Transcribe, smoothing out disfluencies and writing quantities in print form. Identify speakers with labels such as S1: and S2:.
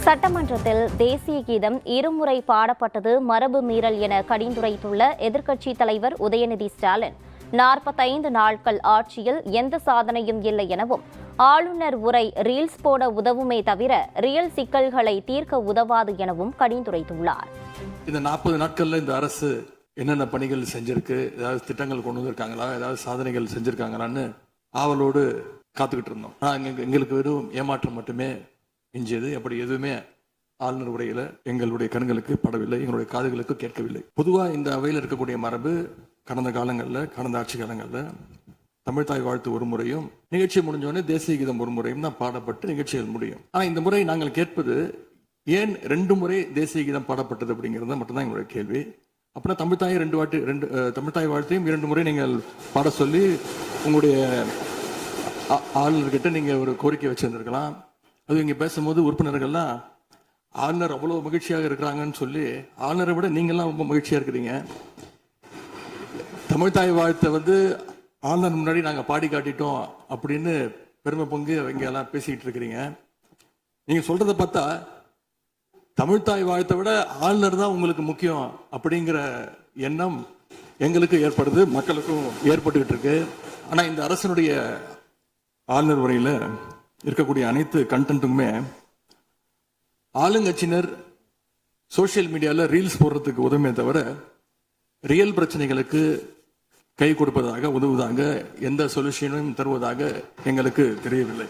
S1: சட்டமன்றத்தில் தேசிய கீதம் இருமுறை பாடப்பட்டது மரபு மீறல் என கடிந்துரைத்துள்ள எதிர்க்கட்சித் தலைவர் உதயநிதி ஸ்டாலின் 45 நாட்கள் ஆட்சியில் எந்த சாதனையும் இல்லை எனவும் ஆளுநர் உரை ரீல்ஸ் போட உதவுமே தவிர ரியல் சிக்கல்களை தீர்க்க உதவாது எனவும் கடிந்துரைத்துள்ளார்.
S2: இந்த 40 நாட்கள்ல இந்த அரசு என்னென்ன பணிகள் செஞ்சிருக்கு, ஏதாவது திட்டங்கள் கொண்டு வந்திருக்காங்களா, ஏதாவது சாதனைகள் செஞ்சிருக்காங்களான்னு ஆவலோடு காத்துக்கிட்டு இருந்தோம். எங்களுக்கு வெறும் ஏமாற்றம் மட்டுமே எஞ்சியது. அப்படி எதுவுமே ஆளுநர் உரையில எங்களுடைய கண்களுக்கு படவில்லை, எங்களுடைய காதுகளுக்கு கேட்கவில்லை. பொதுவா இந்த அவையில் இருக்கக்கூடிய மரபு கடந்த ஆட்சி காலங்களில் தமிழ்தாய் வாழ்த்து ஒரு முறையும் நிகழ்ச்சி முடிஞ்சோடனே தேசிய கீதம் ஒரு முறையும் தான் பாடப்பட்டு நிகழ்ச்சிகள் முடியும். ஆனா இந்த முறை நாங்கள் கேட்பது ஏன் 2 முறை தேசிய கீதம் பாடப்பட்டது அப்படிங்கிறது மட்டும்தான் எங்களுடைய கேள்வி. அப்படின்னா தமிழ்தாய் வாழ்த்தையும் 2 முறை நீங்கள் பாட சொல்லி உங்களுடைய ஆளுநர்கிட்ட நீங்க ஒரு கோரிக்கை வச்சிருந்திருக்கலாம். அது இங்க பேசும்போது உறுப்பினர்கள்லாம் ஆளுநர் அவ்வளவு மகிழ்ச்சியாக இருக்கிறாங்கன்னு சொல்லி ஆளுநரை விட நீங்கள்லாம் ரொம்ப மகிழ்ச்சியா இருக்கிறீங்க. தமிழ்தாய் வாழ்த்தை ஆளுநர் முன்னாடி நாங்க பாடி காட்டிட்டோம் அப்படின்னு பெருமை பொங்கு அவங்க எல்லாம் பேசிக்கிட்டு இருக்கிறீங்க. நீங்க சொல்றதை பார்த்தா தமிழ்தாய் வாழ்த்தை விட ஆளுநர் தான் உங்களுக்கு முக்கியம் அப்படிங்கிற எண்ணம் எங்களுக்கு ஏற்படுது, மக்களுக்கும் ஏற்பட்டுக்கிட்டு இருக்கு. ஆனா இந்த அரசனுடைய ஆளுநர் உரையில இருக்கக்கூடிய அனைத்து கண்டென்ட்டுமே ஆளுங்கட்சியினர் சோசியல் மீடியால ரீல்ஸ் போடுறதுக்கு உதவுமே தவிர ரியல் பிரச்சனைகளுக்கு கை கொடுப்பதாக உதவுவதாக எந்த சொல்யூஷனும் தருவதாக எங்களுக்கு தெரியவில்லை.